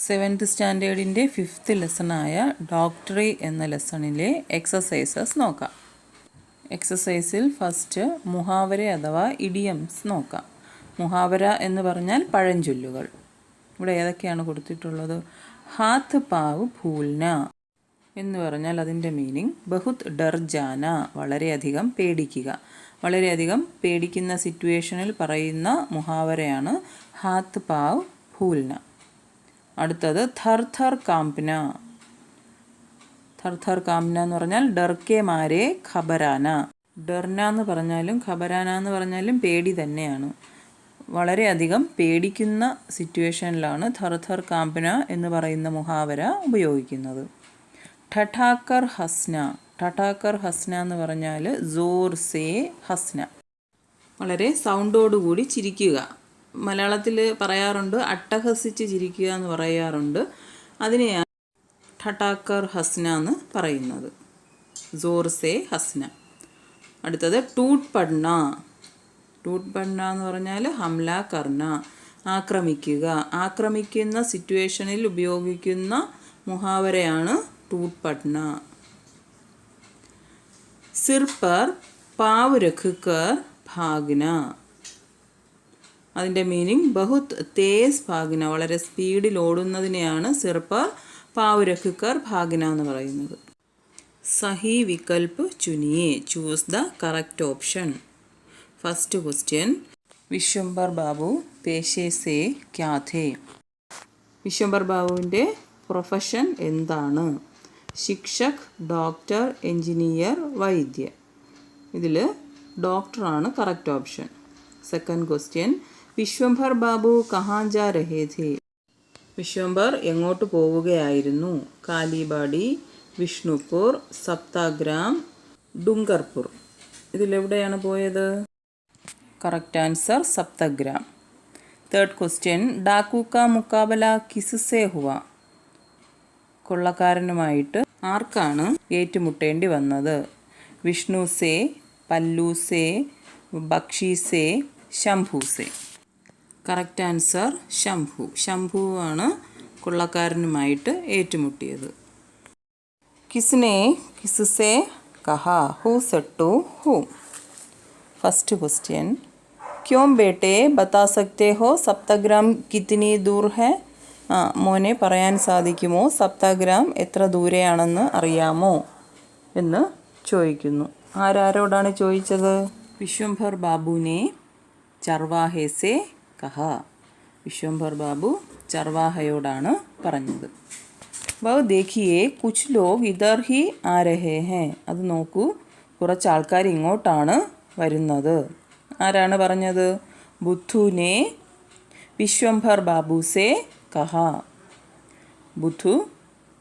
Seventh സ്റ്റാൻഡേർഡിൻ്റെ 5th ലെസണായ ഡോക്ടറി എന്ന ലെസണിലെ exercises നോക്കാം. എക്സസൈസിൽ first മുഹാവര അഥവാ ഇഡിയംസ് നോക്കാം. മുഹാവര എന്ന് പറഞ്ഞാൽ പഴഞ്ചൊല്ലുകൾ. ഇവിടെ ഏതൊക്കെയാണ് കൊടുത്തിട്ടുള്ളത്? ഹാത്ത് പാവ് ഭൂൽന എന്ന് പറഞ്ഞാൽ അതിൻ്റെ മീനിങ് ബഹുത് ഡർ ജാന, വളരെയധികം പേടിക്കുക. വളരെയധികം പേടിക്കുന്ന സിറ്റുവേഷനിൽ പറയുന്ന മുഹാവരയാണ് ഹാത്ത് പാവ് ഭൂൽന. അടുത്തത് ഥർ ഥർ കാംപ്ന. ഥർ ഥർ കാംപ്ന എന്ന് പറഞ്ഞാൽ ഡർക്കെ മാരെ ഖബരാന. ഡർന എന്ന് പറഞ്ഞാലും ഖബരാന എന്ന് പറഞ്ഞാലും പേടി തന്നെയാണ്. വളരെയധികം പേടിക്കുന്ന സിറ്റുവേഷനിലാണ് ഥർ ഥർ കാംപ്ന എന്ന് പറയുന്ന മുഹാവര ഉപയോഗിക്കുന്നത്. ഠഠാക്കർ ഹസ്ന. ഠഠാക്കർ ഹസ്ന എന്ന് പറഞ്ഞാൽ ജോർ സേ ഹസ്ന, വളരെ സൗണ്ടോടുകൂടി ചിരിക്കുക. മലയാളത്തിൽ പറയാറുണ്ട് അട്ടഹസിച്ച് ചിരിക്കുക എന്ന് പറയാറുണ്ട്. അതിനെയാണ് ഠഠാക്കർ ഹസ്ന എന്ന് പറയുന്നത്. ജോർ സേ ഹസ്ന. അടുത്തത് ടൂട്ട് പഡ്ന. ടൂട്ട് പഡ്ന എന്ന് പറഞ്ഞാൽ ഹംല കർണ, ആക്രമിക്കുക. ആക്രമിക്കുന്ന സിറ്റുവേഷനിൽ ഉപയോഗിക്കുന്ന മുഹാവരയാണ് ടൂട്ട് പഡ്ന. സിർ പർ പാവ് രഖ് കർ ഭാഗ്ന. അതിൻ്റെ മീനിങ് ബഹുത് തേസ് ഭാഗ്ന, വളരെ സ്പീഡിൽ ഓടുന്നതിനെയാണ് സിർ പർ പാവ് രഖ് കർ ഭാഗ്ന എന്ന് പറയുന്നത്. സഹി വികൽപ്പ് ചുനിയെ, choose the correct option. First question, Vishwambhar Babu പേശേ സേ ക്യാ ഥേ. വിശ്വംഭർ ബാബുവിൻ്റെ പ്രൊഫഷൻ എന്താണ്? ശിക്ഷക്, ഡോക്ടർ, എഞ്ചിനീയർ, വൈദ്യ. ഇതിൽ ഡോക്ടറാണ് correct option. Second question, Vishwambhar Babu കഹാൻ ജാ രഹേ ഥേ. വിശ്വംഭർ എങ്ങോട്ട് പോവുകയായിരുന്നു? കാലിബാടി, വിഷ്ണുപൂർ, സപ്താഗ്രാം, ഡുംഗർപൂർ. ഇതിലെവിടെയാണ് പോയത്? Correct answer Saptagram. Third question, ഡാക്കു കാ മുക്കാബല കിസ് സേ ഹുവ. കൊള്ളക്കാരനുമായിട്ട് ആർക്കാണ് ഏറ്റുമുട്ടേണ്ടി വന്നത്? വിഷ്ണു സേ, പല്ലു സേ, ബക്ഷി സേ, ശംഭു സേ. Correct answer Shambhu. ശംഭുവാണ് കൊള്ളക്കാരനുമായിട്ട് ഏറ്റുമുട്ടിയത്. കിസ്നെ കിസ് സേ കഹാ, who said to who. First question, ക്യോം ബേട്ടെ ബത്താ സക്തേ ഹോ സപ്തഗ്രാം കിത്നി ദൂർ ഹെ. മോനെ പറയാൻ സാധിക്കുമോ സപ്തഗ്രാം എത്ര ദൂരെയാണെന്ന് അറിയാമോ എന്ന് ചോദിക്കുന്നു. ആരോടാണ് ചോദിച്ചത്? വിശ്വംഭർ ബാബുവിനെ ചർവാഹെ സേ കഹ. വിശ്വംഭർ ബാബു ചർവാഹയോടാണ് പറഞ്ഞത്. വഹ് ദേഖിയേ കുച്ച് ലോഗ് ഇധർ ഹി ആ രഹേ ഹേ. അത് നോക്കൂ, കുറച്ച് ആൾക്കാർ ഇങ്ങോട്ടാണ് വരുന്നത്. ആരാണ് പറഞ്ഞത്? ബുദ്ധുനെ വിശ്വംഭർ ബാബു സേ കഹ. ബുദ്ധു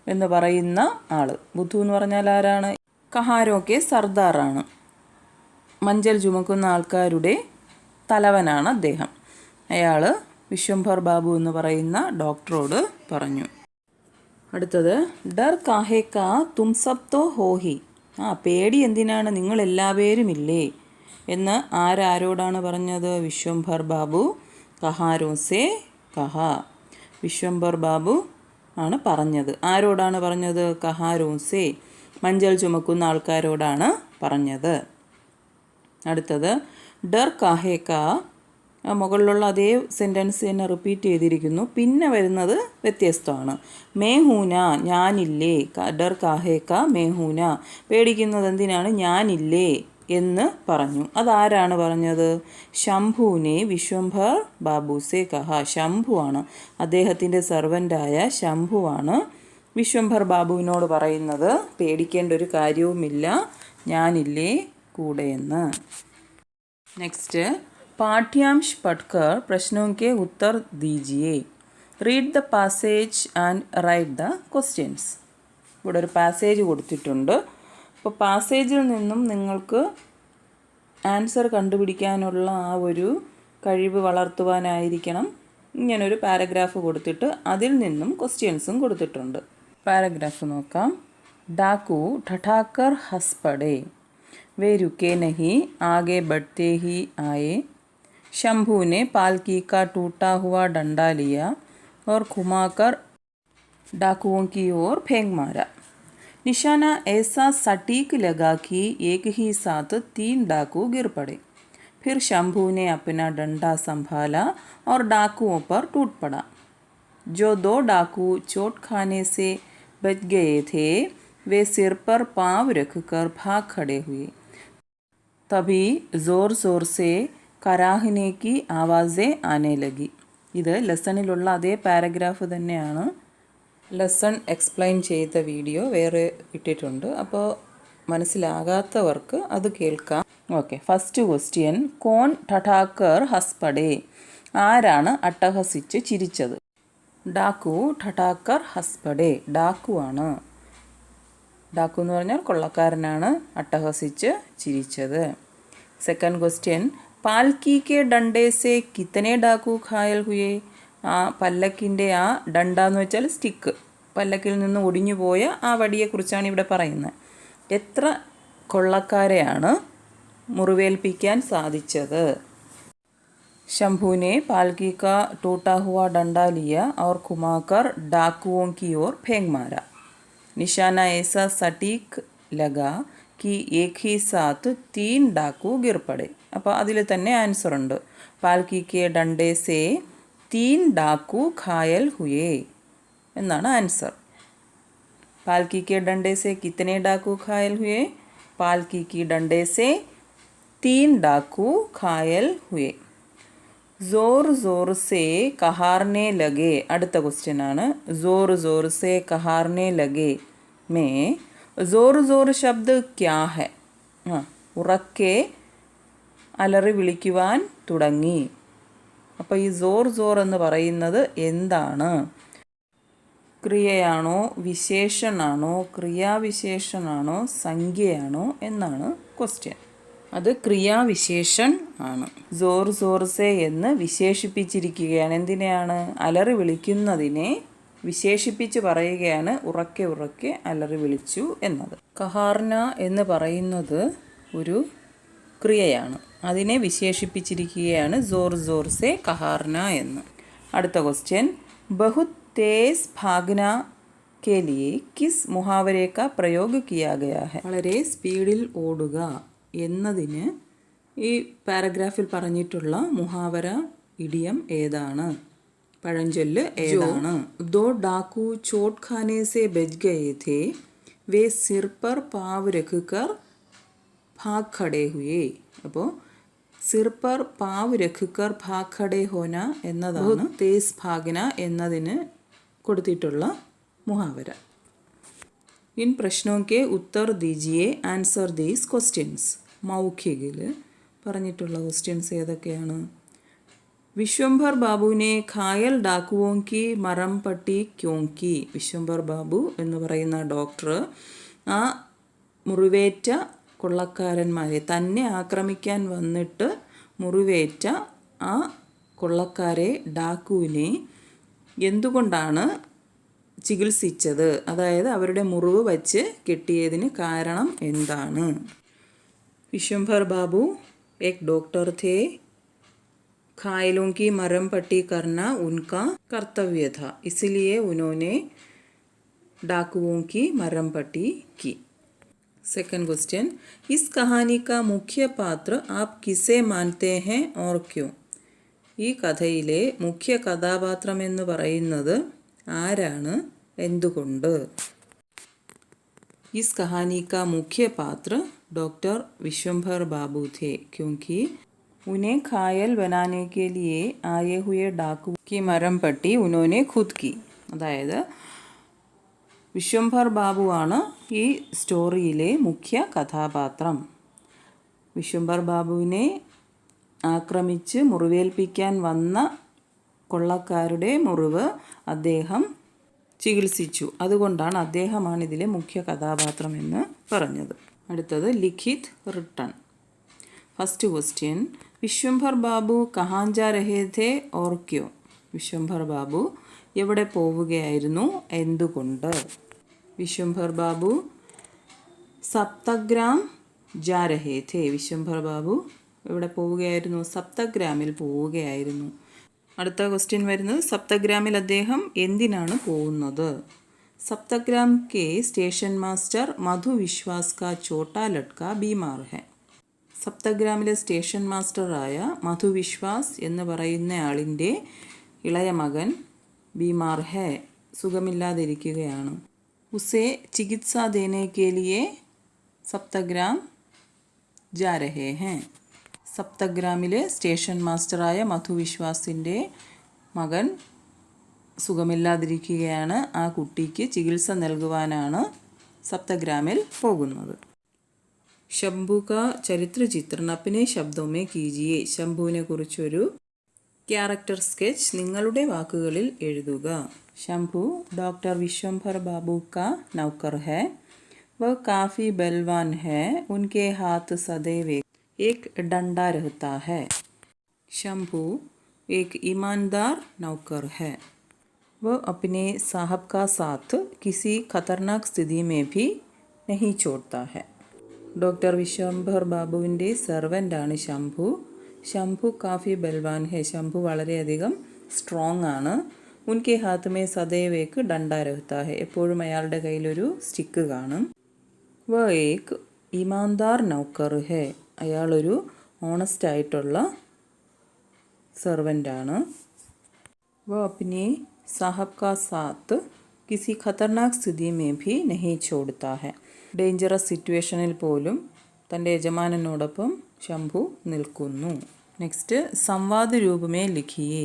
എന്ന് പറയുന്ന ആൾ. ബുദ്ധു എന്ന് പറഞ്ഞാൽ ആരാണ്? കഹാരോക്കെ സർദാറാണ്. മഞ്ചൽ ചുമക്കുന്ന ആൾക്കാരുടെ തലവനാണ് അദ്ദേഹം. അയാൾ വിശ്വംഭർ ബാബു എന്ന് പറയുന്ന ഡോക്ടറോട് പറഞ്ഞു. അടുത്തത്, ഡർ കാഹേ കാ തും സബ് തോ ഹോഹി. പേടി എന്തിനാണ്, നിങ്ങളെല്ലാവരും ഇല്ലേ എന്ന് ആരോടാണ് പറഞ്ഞത്? വിശ്വംഭർ ബാബു കഹാരോ സേ കഹ. വിശ്വംഭർ ബാബു ആണ് പറഞ്ഞത്. ആരോടാണ് പറഞ്ഞത്? കഹാരോ സേ, മഞ്ചൽ ചുമക്കുന്ന ആൾക്കാരോടാണ് പറഞ്ഞത്. അടുത്തത്, ഡർ കാഹേ കാ. മുകളിലുള്ള അതേ സെൻറ്റൻസ് തന്നെ റിപ്പീറ്റ് ചെയ്തിരിക്കുന്നു. പിന്നെ വരുന്നത് വ്യത്യസ്തമാണ്. മേഹൂന, ഞാനില്ലേ. ഡർ കാഹേ കാ മേഹൂന, പേടിക്കുന്നത് എന്തിനാണ്? ഞാനില്ലേ എന്ന് പറഞ്ഞു. അതാരാണ് പറഞ്ഞത്? ശംഭുവിനെ വിശ്വംഭർ ബാബു സേ കഹ. ശംഭുവാണ്, അദ്ദേഹത്തിൻ്റെ സർവൻ്റായ ശംഭുവാണ് വിശ്വംഭർ ബാബുവിനോട് പറയുന്നത് പേടിക്കേണ്ട ഒരു കാര്യവുമില്ല, ഞാനില്ലേ കൂടെയെന്ന്. നെക്സ്റ്റ്, പാഠ്యాంശ് പഠ്കർ പ്രശ്നോं के उत्तर दीजिए. Read the passage and write the questions. ഇവിടെ ഒരു പാസേജ് കൊടുത്തിട്ടുണ്ട്. അപ്പോൾ പാസേജിൽ നിന്നും നിങ്ങൾക്ക് ആൻസർ കണ്ടുപിടിക്കാനുള്ള ആ ഒരു കഴിവ് വളർത്തുവാനായിരിക്കണം ഇങ്ങനൊരു പാരഗ്രാഫ് കൊടുത്തിട്ട് അതിൽ നിന്നും ക്വസ്റ്റ്യൻസും കൊടുത്തിട്ടുണ്ട്. പാരഗ്രാഫ് നോക്കാം. डाकू ठठाकर हंस पड़े. वे रुके नहीं, आगे बढ़ते ही आए. शंभू ने पालकी का टूटा हुआ डंडा लिया और घुमाकर डाकुओं की ओर फेंक मारा। निशाना ऐसा सटीक लगा कि एक ही साथ 3 डाकू गिर पड़े। फिर शंभू ने अपना डंडा संभाला और डाकुओं पर टूट पड़ा। जो 2 डाकू चोट खाने से बच गए थे वे सिर पर पाँव रखकर भाग खड़े हुए। तभी जोर जोर से कराहने की आवाज़ें आने लगी. ഇത് ലെസണിലുള്ള അതേ പാരഗ്രാഫ് തന്നെയാണ്. ലെസൺ എക്സ്പ്ലെയിൻ ചെയ്ത വീഡിയോ വേറെ ഇട്ടിട്ടുണ്ട്. അപ്പോൾ മനസ്സിലാകാത്തവർക്ക് അത് കേൾക്കാം. Okay, first question. കോൺ ഠഠാക്കർ ഹസ്പടേ? ആരാണ് അട്ടഹസിച്ച് ചിരിച്ചത്? ഡാക്കു ഠഠാക്കർ ഹസ്പടേ. ഡാക്കു ആണ്. ഡാക്കു എന്ന് പറഞ്ഞാൽ കൊള്ളക്കാരനാണ് അട്ടഹസിച്ച് ചിരിച്ചത്. Second question. പാൽക്കി കെ ഡണ്ടേ സെ കിത്തനെ ഡാക്കു ഘായൽ ഹുയേ? ആ പല്ലക്കിൻ്റെ ആ ഡണ്ട എന്ന് വെച്ചാൽ സ്റ്റിക്ക്, പല്ലക്കിൽ നിന്ന് ഒടിഞ്ഞു പോയ ആ വടിയെക്കുറിച്ചാണ് ഇവിടെ പറയുന്നത്. എത്ര കൊള്ളക്കാരെയാണ് മുറിവേൽപ്പിക്കാൻ സാധിച്ചത്? शंभू ने पालकी का टूटा हुआ डंडा लिया और घुमाकर डाकुओं की ओर फेंक मारा. निशाना ऐसा सटीक लगा कि एक ही साथ 3 डाकू गिर पड़े. അപ്പോൾ അതിൽ തന്നെ ആൻസർ ഉണ്ട്. പാൽക്കി കെ ഡണ്ടേ സേ 3 डाकू घायल हुए എന്നാണ് ആൻസർ. पालकी के डंडे से कितने डाकू घायल हुए? पालकी की डंडे से 3 डाकू घायल हुए. जोर जोर से कहारने लगे. അടുത്ത ക്വസ്റ്റ്യൻ ആണ്. जोर जोर से कहारने लगे में जोर जोर शब्द क्या है? ഉറക്കെ അലറി വിളിക്കുവാൻ തുടങ്ങി. അപ്പോൾ ഈ സോർ സോർ എന്ന് പറയുന്നത് എന്താണ്? ക്രിയയാണോ, വിശേഷണാണോ, ക്രിയാവിശേഷണാണോ, സംഖ്യയാണോ എന്നാണ് ക്വസ്റ്റ്യൻ. അത് ക്രിയാവിശേഷൻ ആണ്. സോർ സോർസെ എന്ന് വിശേഷിപ്പിച്ചിരിക്കുകയാണ്. എന്തിനെയാണ്? അലറി വിളിക്കുന്നതിനെ വിശേഷിപ്പിച്ച് പറയുകയാണ്. ഉറക്കെ ഉറക്കെ അലറി വിളിച്ചു എന്നത്. കഹാർന എന്ന് പറയുന്നത് ഒരു ക്രിയയാണ്. അതിനെ വിശേഷിപ്പിച്ചിരിക്കുകയാണ് സോർ സോർസെ കഹാർന എന്ന്. അടുത്ത ക്വസ്റ്റ്യൻ. ബഹുത് തേസ് ഭാഗ്ന കെ ലിയെ കിസ് മുഹാവരെ കാ പ്രयोग കിയാ ഗയാ ഹൈ? വളരെ സ്പീഡിൽ ഓടുക എന്നതിന് ഈ പാരഗ്രാഫിൽ പറഞ്ഞിട്ടുള്ള മുഹാവര ഇഡിയം ഏതാണ്? പഴഞ്ചൊല്ല് ഏതാണ്? ദോ ഡാക്കു ചോട്ട് ഖാനെ സെ ബച്ച് ഗയേ ഥേ വേ സിർ പർ പാവ് രഖ് കർ ഭാഗ് ഖടേ ഹുയേ. അപ്പോൾ സിർ പർ പാവ് രഖ് കർ ഭാഗ് ഖടേ ഹോന എന്നതാണ് തേസ് ഭാഗ്ന എന്നതിന് കൊടുത്തിട്ടുള്ള മുഹാവര. ഇൻ പ്രശ്നോ കെ ഉത്തർ ദീജിയെ ആൻസർ ദീസ് ക്വസ്റ്റ്യൻസ്. മൗഖികിൽ പറഞ്ഞിട്ടുള്ള ക്വസ്റ്റ്യൻസ് ഏതൊക്കെയാണ്? വിശ്വംഭർ ബാബുവിനെ ഘായൽ ഡാക്കുവോം കി മരം പട്ടി ക്യോങ്കി? വിശ്വംഭർ ബാബു എന്ന് പറയുന്ന ഡോക്ടർ ആ മുറിവേറ്റ കൊള്ളക്കാരന്മാരെ, തന്നെ ആക്രമിക്കാൻ വന്നിട്ട് മുറിവേറ്റ ആ കൊള്ളക്കാരെ ഡാക്കുവിനെ എന്തുകൊണ്ടാണ് ചികിത്സിച്ചത്? അതായത് അവരുടെ മുറിവ് വച്ച് കെട്ടിയതിന് കാരണം എന്താണ്? विश्वंभर बाबू एक डॉक्टर थे. घायलों की मरहम पट्टी करना उनका कर्तव्य था, इसलिए उन्होंने डाकुओं की मरहम पट्टी की. Second question. इस कहानी का मुख्य पात्र आप किसे मानते हैं और क्यों? ഈ കഥയിലെ മുഖ്യ കഥാപാത്രം എന്ന് പറയുന്നത് ആരാണ്, എന്തുകൊണ്ട്? इस कहानी का मुख्य पात्र डॉक्टर विश्वंभर बाबू थे क्योंकि उन्हें घायल बनाने के लिए आए हुए डाकू की मरहम पट्टी उन्होंने खुद की. അതായത് വിശ്വംഭർ ബാബുവാണ് ഈ സ്റ്റോറിയിലെ മുഖ്യ കഥാപാത്രം. വിശ്വംഭർ ബാബുവിനെ ആക്രമിച്ച് മുറിവേൽപ്പിക്കാൻ വന്ന കൊള്ളക്കാരുടെ മുറിവ് അദ്ദേഹം ചികിത്സിച്ചു. അതുകൊണ്ടാണ് അദ്ദേഹമാണ് ഇതിലെ മുഖ്യ കഥാപാത്രം എന്ന് പറഞ്ഞത്. അടുത്തത് ലിഖിത് written. First question. Vishwambhar Babu കഹാൻ ജാ രഹേ ഥേ ഓർ ക്യോ? വിശ്വംഭർ ബാബു എവിടെ പോവുകയായിരുന്നു, എന്തുകൊണ്ട്? വിശ്വംഭർ ബാബു സപ്തഗ്രാം ജാ രഹേ ഥേ. വിശ്വംഭർ ബാബു എവിടെ പോവുകയായിരുന്നു? സപ്തഗ്രാമിൽ പോവുകയായിരുന്നു. അടുത്ത ക്വസ്റ്റ്യൻ വരുന്നത് സപ്തഗ്രാമിൽ അദ്ദേഹം എന്തിനാണ് പോകുന്നത്? सप्तग्राम के स्टेशन मास्टर मधु विश्वास का छोटा लड़का बीमार है. സപ്തഗ്രാമിലെ സ്റ്റേഷൻ മാസ്റ്ററായ മധു വിശ്വാസ് എന്ന് പറയുന്നയാളിൻ്റെ ഇളയ മകൻ ബീമാർ ഹെ, സുഖമില്ലാതിരിക്കുകയാണ്. ഉസേ ചികിത്സ ദേനെ കെ ലിയെ സപ്തഗ്രാം ജാ രഹേ ഹെ. സപ്തഗ്രാമിലെ സ്റ്റേഷൻ മാസ്റ്ററായ മധു വിശ്വാസിൻ്റെ മകൻ സുഖമില്ലാതിരിക്കുകയാണ്. ആ കുട്ടിക്ക് ചികിത്സ നൽകുവാനാണ് സപ്തഗ്രാമിൽ പോകുന്നത്. ശംഭു കാ ചരിത്ര ചിത്रण अपने शब्दों में कीजिए. ശംഭുവിനെ കുറിച്ചൊരു ക്യാരക്ടർ സ്കെച്ച് നിങ്ങളുടെ വാക്കുകളിൽ എഴുതുക. ശംഭു ഡോക്ടർ വിശ്വംഭർ ബാബു का नौकर है. वह काफ़ी बलवान है. उनके हाथ सदैव एक डंडा रहता है. शंभू एक ईमानदार नौकर है. वह अपने साहब का साथ किसी खतरनाक स्थिति में भी नहीं छोड़ता है. ഡോക്ടർ വിശ്വംഭർ ബാബുവിൻ്റെ സെർവൻ്റാണ് ശംഭു. ശംഭു കാഫി ബൽവാൻ ഹെ. ശംഭു വളരെയധികം സ്ട്രോങ് ആണ്. ഉൻകെ ഹാത്ത് മേ സദൈവേക്ക് ഡണ്ടാ രഹ്താ ഹെ. എപ്പോഴും അയാളുടെ കയ്യിലൊരു സ്റ്റിക്ക് കാണും. വ ഏക് ഇമാൻദാർ നൗക്കർ ഹെ. അയാളൊരു ഓണസ്റ്റ് ആയിട്ടുള്ള സെർവൻ്റാണ്. വ അപ്നെ സാഹബ് കാ സാത്ത് കിസി ഖതർനാക് സ്ഥിതി മേ ഭി നഹി ചോഡ്താ ഹെ. ഡേഞ്ചറസ് സിറ്റുവേഷനിൽ പോലും തൻ്റെ യജമാനനോടൊപ്പം ശംഭു നിൽക്കുന്നു. നെക്സ്റ്റ് സംവാദ് രൂപമേ ലിഖിയേ.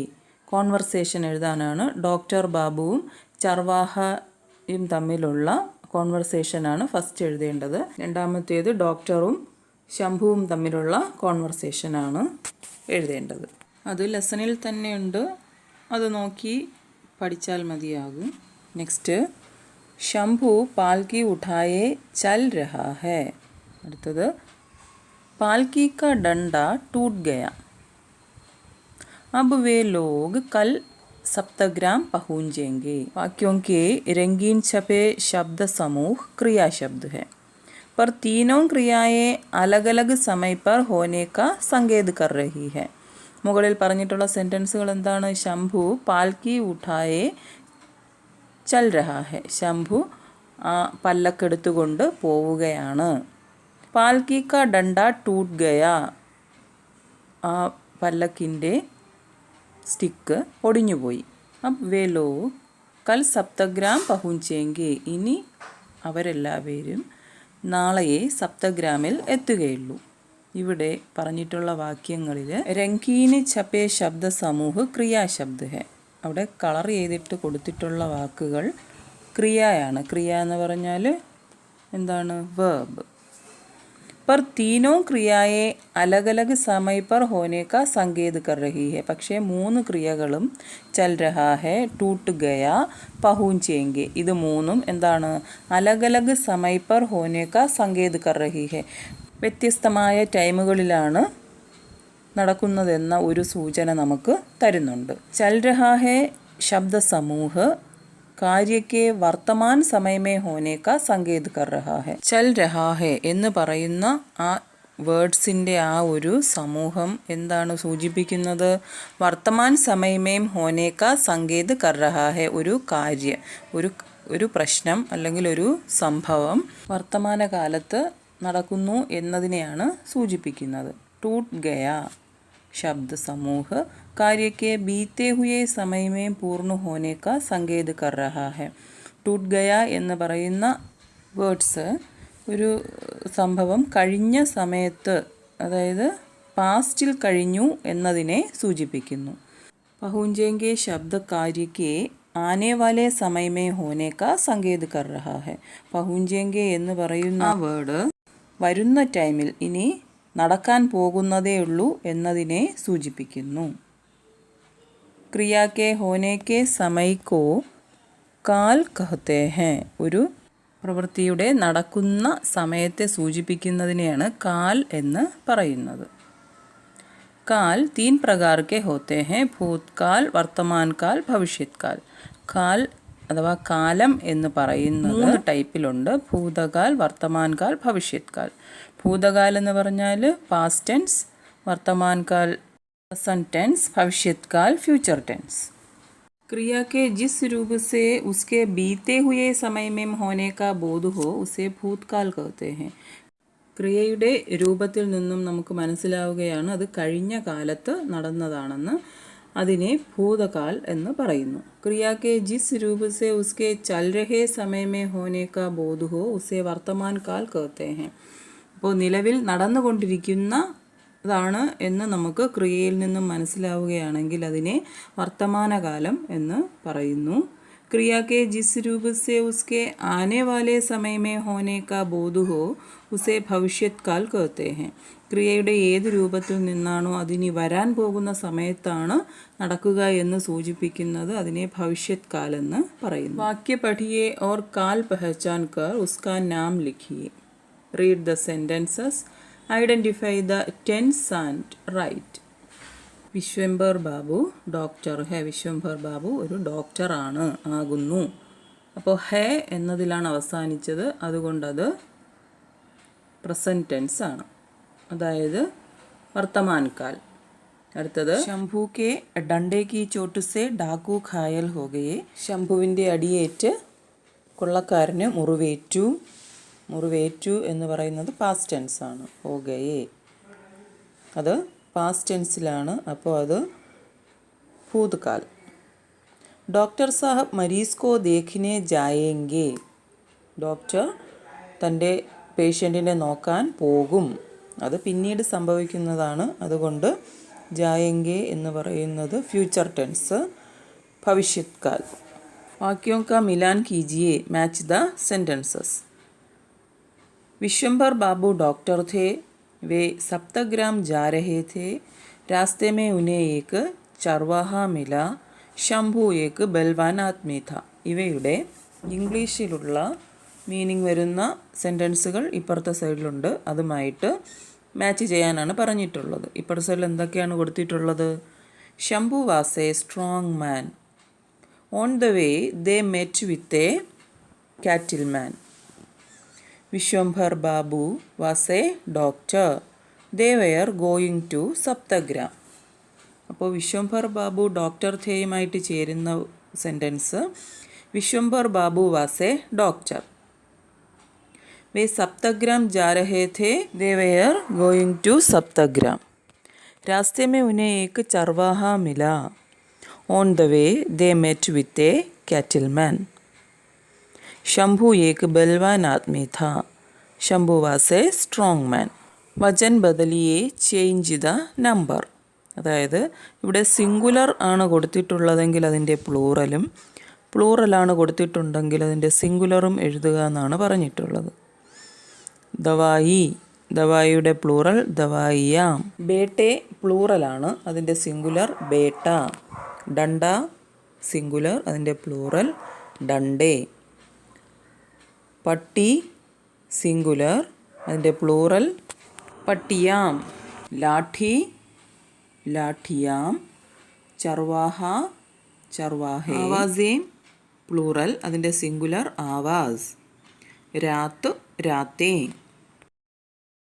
കോൺവെർസേഷൻ എഴുതാനാണ്. ഡോക്ടർ ബാബുവും ചർവാഹയും തമ്മിലുള്ള കോൺവെർസേഷനാണ് ഫസ്റ്റ് എഴുതേണ്ടത്. രണ്ടാമത്തേത് ഡോക്ടറും ശംഭുവും തമ്മിലുള്ള കോൺവെർസേഷനാണ് എഴുതേണ്ടത്. അത് ലെസണിൽ തന്നെയുണ്ട്, അത് നോക്കി പഠിച്ചാൽ മതിയാകും. നെക്സ്റ്റ് शंभू पालकी उठाए चल रहा है. അടുത്തത് पालकी का डंडा टूट गया. अब वे लोग कल सप्तग्राम पहुँचेंगे. वाक्यों के रंगीन छपे शब्द समूह क्रिया शब्द है, पर तीनों क्रियाएं अलग अलग समय पर होने का संकेत कर रही है. മുകളിൽ പറഞ്ഞിട്ടുള്ള സെൻറ്റൻസുകൾ എന്താണ്? ശംഭു പാൽക്കി ഉഠായെ ചൽ രഹാ ഹെ. ശംഭു ആ പല്ലക്കെടുത്തുകൊണ്ട് പോവുകയാണ്. പാൽക്കി കാ ഡണ്ട ടൂട്ട് ഗയ. ആ പല്ലക്കിൻ്റെ സ്റ്റിക്ക് ഒടിഞ്ഞുപോയി. അബ് വേ ലോഗ് കൽ സപ്തഗ്രാം പഹുഞ്ചേങ്കെ. ഇനി അവരെല്ലാവരും നാളെയെ സപ്തഗ്രാമിൽ എത്തുകയുള്ളൂ. ഇവിടെ പറഞ്ഞിട്ടുള്ള വാക്യങ്ങളിൽ രംഗീന് ഛപേ ശബ്ദ സമൂഹ് ക്രിയാശബ്ദ് ഹെ. അവിടെ കളർ ചെയ്തിട്ട് കൊടുത്തിട്ടുള്ള വാക്കുകൾ ക്രിയയാണ്. ക്രിയ എന്ന് പറഞ്ഞാൽ എന്താണ്? വേർബ്. पर तीनों क्रियाएं अलग अलग समय पर होने का संकेत कर रही है. പക്ഷേ മൂന്ന് ക്രിയകളും ചൽ രഹാ ഹെ, ടൂട്ട് ഗയ, പഹുഞ്ചേങ്കെ, ഇത് മൂന്നും എന്താണ്? അലഗ് അലഗ് സമയ പർ ഹോനെ കാ സംകേത് കർ രഹി ഹെ. വ്യത്യസ്തമായ ടൈമുകളിലാണ് നടക്കുന്നതെന്ന ഒരു സൂചന നമുക്ക് തരുന്നുണ്ട്. ചൽ രഹാ ഹെ ശബ്ദ സമൂഹ് കാര്യക്കെ വർത്തമാൻ സമയമേ ഹോനെ കാ സംകേത് കർ രഹാ ഹെ. ചൽ രഹാ ഹെ എന്ന് പറയുന്ന ആ വേർഡ്സിൻ്റെ ആ ഒരു സമൂഹം എന്താണ് സൂചിപ്പിക്കുന്നത്? വർത്തമാൻ സമയമേം ഹോനെ കാ സംകേത് കർ രഹാ ഹെ. ഒരു കാര്യം, ഒരു പ്രശ്നം അല്ലെങ്കിൽ ഒരു സംഭവം വർത്തമാനകാലത്ത് നടക്കുന്നു എന്നതിനെയാണ് സൂചിപ്പിക്കുന്നത്. ടൂട്ട് ഗയ शब्द समूह कार्य के बीते हुए समय में पूर्ण होने का संकेत कर रहा है. टूट गया എന്ന് പറയുന്ന വേർഡ്സ് ഒരു സംഭവം കഴിഞ്ഞ സമയത്ത്, അതായത് പാസ്റ്റിൽ കഴിഞ്ഞു എന്നതിനെ സൂചിപ്പിക്കുന്നു. പഹുഞ്ചേങ്കെ ശബ്ദ കാര്യക്കെ ആനെ വാലെ സമയമേ ഹോനെ കാ സംകേത് കർ രഹാ ഹെ. പഹുഞ്ചേങ്കെ എന്ന് പറയുന്ന വേർഡ് വരുന്ന ടൈമിൽ, ഇനി നടക്കാൻ പോകുന്നതേയുള്ളൂ എന്നതിനെ സൂചിപ്പിക്കുന്നു. ക്രിയാക്കെ ഹോനേക്കെ സമയ്ക്കോ കാൽ കഹത്തെ ഹെ. ഒരു പ്രവൃത്തിയുടെ നടക്കുന്ന സമയത്തെ സൂചിപ്പിക്കുന്നതിനെയാണ് കാൽ എന്ന് പറയുന്നത്. കാൽ തീൻ പ്രകാർക്കെ ഹോത്തെ ഹെ. ഭൂത്കാൽ, വർത്തമാൻകാൽ, ഭവിഷ്യത്കാൽ. കാൽ അഥവാ കാലം എന്ന് പറയുന്നത് 3 ടൈപ്പിലുണ്ട്. ഭൂതകാൽ, വർത്തമാൻകാൽ, ഭവിഷ്യത്കാൽ. ഭൂതകാൽ എന്ന് പറഞ്ഞാൽ പാസ്റ്റ് ടെൻസ്, വർത്തമാൻകാൽ പ്രസൻറ്റ് ടെൻസ്, ഭവിഷ്യത്കാൽ ഫ്യൂച്ചർ ടെൻസ്. क्रिया के जिस रूप से उसके बीते हुए समय में होने का बोध हो उसे भूतकाल कहते हैं. ക്രിയയുടെ രൂപത്തിൽ നിന്നും നമുക്ക് മനസ്സിലാവുകയാണ് അത് കഴിഞ്ഞ കാലത്ത് നടന്നതാണെന്ന്. അതിനെ ഭൂതകാൽ എന്ന് പറയുന്നു. ക്രിയ के जिस रूप से उसके चल रहे समय में होने का बोध हो उसे वर्तमान काल कहते हैं. അപ്പോൾ നിലവിൽ നടന്നുകൊണ്ടിരിക്കുന്നതാണ് എന്ന് നമുക്ക് ക്രിയയിൽ നിന്നും മനസ്സിലാവുകയാണെങ്കിൽ അതിനെ വർത്തമാനകാലം എന്ന് പറയുന്നു. क्रिया के जिस रूप से उसके आने वाले समय में होने का बोध हो उसे भविष्यत् काल कहते हैं. ക്രിയയുടെ ഏത് രൂപത്തിൽ നിന്നാണോ അതിനി വരാൻ പോകുന്ന സമയത്താണ് നടക്കുക എന്ന് സൂചിപ്പിക്കുന്നത് അതിനെ ഭവിഷ്യത് കാൽ എന്ന് പറയുന്നു. വാക്യ പഠിയെ और काल पहचान कर उसका नाम लिखिए. Read the sentences. Identify the tense and write. Vishwambhar Babu doctor ഹേ. വിശ്വംഭർ ബാബു ഒരു ഡോക്ടറാണ് ആകുന്നു. അപ്പോൾ ഹേ എന്നതിലാണ് അവസാനിച്ചത്, അതുകൊണ്ടത് പ്രസൻറ്റ് ടെൻസ് ആണ്, അതായത് വർത്തമാൻകാൽ. അടുത്തത് ശംഭു കെ ഡണ്ടേ കി ചോട്ട് സെ ഡാക്കു ഘായൽ ഹോ ഗയേ. ശംഭുവിൻ്റെ അടിയേറ്റ് കൊള്ളക്കാരന് മുറിവേറ്റു. മുറിവേറ്റു എന്ന് പറയുന്നത് പാസ്റ്റ് ടെൻസ് ആണ്. ഹോ ഗയേ അത് പാസ്റ്റ് ടെൻസിലാണ്, അപ്പോൾ അത് ഭൂതകാൽ. ഡോക്ടർ സാഹബ് മരീസ് കോ ദേഖിനെ ജായേങ്കെ. ഡോക്ടർ തൻ്റെ പേഷ്യൻറ്റിനെ നോക്കാൻ പോകും, അത് പിന്നീട് സംഭവിക്കുന്നതാണ്, അതുകൊണ്ട് ജായേങ്കെ എന്ന് പറയുന്നത് ഫ്യൂച്ചർ ടെൻസ്, ഭവിഷ്യത് കാൽ. വാക്യോं का मिलान कीजिए. Match the sentences. Vishwambhar Babu doctor थे. वे सप्तग्राम जा रहे थे. रास्ते में उन्हें एक चरवाहा मिला. शंभू एक बलवान आदमी था. ഇവയുടെ ഇംഗ്ലീഷിലുള്ള മീനിങ് വരുന്ന സെൻറ്റൻസുകൾ ഇപ്പുറത്തെ സൈഡിലുണ്ട്, അതുമായിട്ട് മാച്ച് ചെയ്യാനാണ് പറഞ്ഞിട്ടുള്ളത്. ഇപ്പുറത്തെ സൈഡിൽ എന്തൊക്കെയാണ് കൊടുത്തിട്ടുള്ളത്? Shambhu was a strong man. On the way they met with a cattle man. Vishwambhar Babu was a doctor. They were going to Saptagram. അപ്പോൾ വിശ്വംഭർ ബാബു ഡോക്ടർ ഥേയുമായിട്ട് ചേരുന്ന sentence Vishwambhar Babu was a doctor. വേ സപ്തഗ്രാം ജാ രഹേ थे. They were going to Saptagram. രാസ്തേ में उन्हें एक चरवाहा मिला. On the way they met with a cattleman. Shambhu एक बलवान आदमी था. शंभू वास ए स्ट्रोंग मैन. വചൻ ബദലിയെ ചേഞ്ച് ദ നമ്പർ. അതായത് ഇവിടെ സിംഗുലർ ആണ് കൊടുത്തിട്ടുള്ളതെങ്കിൽ അതിൻ്റെ പ്ലൂറലും, പ്ലൂറലാണ് കൊടുത്തിട്ടുണ്ടെങ്കിൽ അതിൻ്റെ സിംഗുലറും എഴുതുക എന്നാണ് പറഞ്ഞിട്ടുള്ളത്. ദവായി, ദവായിയുടെ പ്ലൂറൽ ദവായിയാം. ബേട്ടെ പ്ലൂറലാണ്, അതിൻ്റെ സിംഗുലർ ബേട്ട. ഡണ്ട സിംഗുലർ, അതിൻ്റെ പ്ലൂറൽ ഡണ്ടേ. പട്ടി സിംഗുലർ, അതിൻ്റെ പ്ലൂറൽ പട്ടിയാം. ലാഠി ലാഠിയാം. ചർവാഹ ചർവാഹേ. ആവാസേം പ്ലൂറൽ, അതിൻ്റെ സിംഗുലർ ആവാസ്. രാത്ത് രാത്തേ.